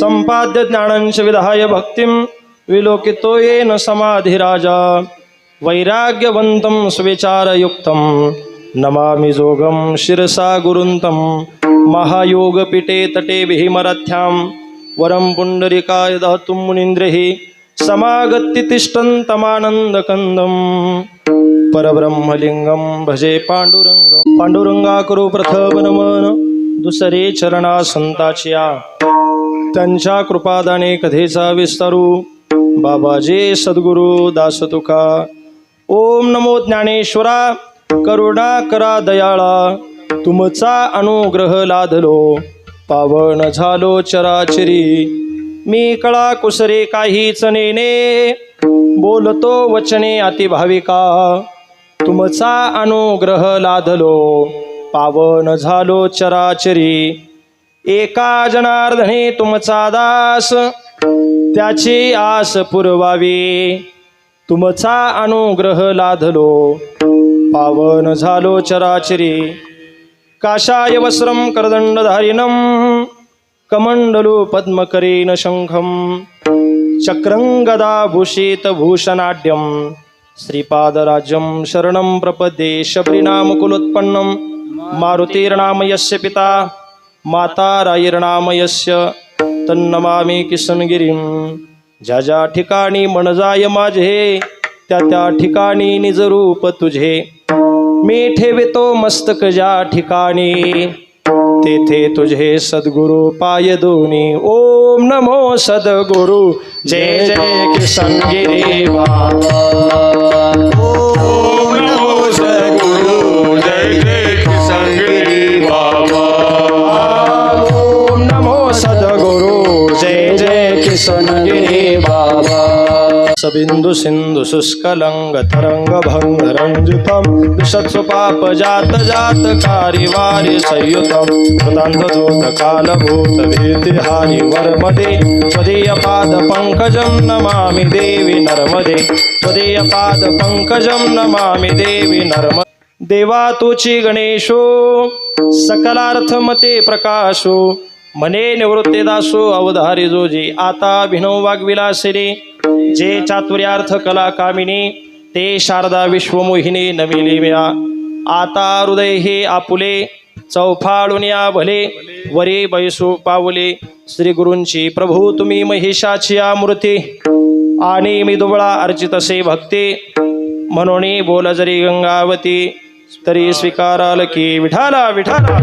संपाद्य ज्ञानंच विधाय भक्तिं विलोकितो येन समाधिराजा वैराग्यवन्तं सुविचारयुक्तं नमामि जोगं शिरसा गुरुन्तं महायोगपीठे तटे भीमरथ्यां वरं पुण्डरीकाय दातुं मुनीन्द्रैः समागत्य तिष्ठन्तमानन्दकन्दं परब्रह्मलिंगं भजे पांडुरंगं पांडुरंगाकरो प्रथम नमन दुसरे चरणा संताचिया त्यांच्या कृपादाने कथेचा विस्तारू बाबाजे सद्गुरु दास तुका ओम नमो ज्ञानेश्वरा करुणा करा दयाळा तुमचा अनुग्रह लादलो पावन झालो चराचरी मी कळा कुसरे काहीच नेने बोलतो वचने अतिभाविका तुमचा अनुग्रह लादलो पावन झालो चराचरी एका जनार्दने तुमचा दास त्याची आस पुरवावी तुमचा अनुग्रह लादलो पावन झालो चराचरी काषाय वस्त्रं करदंडधारिणं कमंडलु पद्मकरेण शंखं चक्रं गदाभूषितभूषणाढ्यं श्रीपादराज्यं शरणं प्रपद्ये शबरीनामकुलोत्पन्नं मारुतिर्नाम यस्य पिता माता रायर्नाम यस्य तन्नमामि किशनगिरिं ज्या ज्या ठिकाणी मन जाय माझे त्या त्या ठिकाणी निजरूप तुझे मी ठेवितो मस्तक ज्या ठिकाणी तेथे तुझे सद्गुरु पाय दोनी ओम नमो सद्गुरु जय जय किशनगिरी बाबा ओम नमो सद्गुरु जय जय किशनगिरी बाबा ओम नमो सद्गुरु जय जय किशनगिरी बाबा सबिंदु सिंधु शुष्कलंग तरंग भंग रंजितम विशत्सु पाप जात जात कारिवारि संयुतम कृतांत दूत काल भूत भीति हारि वर्मदे त्वदीय पाद पंकजं नमामि देवी नर्मदे त्वदीय पाद पंकजं नमामि देवी नर्मदे देवा तुची गणेशो सकलार्थ मते प्रकाशो मने निवृत्ते दासो अवधारी जोजी आता भिनव वाग्विलासिनी जे चातुर्यार्थ कला कामिनी ते शारदा विश्वमोहिनी नविली मिळा आता हृदय हे आपुले चौफाळून या भले वरे बैसू पावले श्री गुरूंची प्रभू तुम्ही महिषाची या मूर्ती आणि मी दुबळा अर्चित असे भक्ती म्हणून बोल जरी गंगावती तरी स्वीकाराल की विठाला विठाला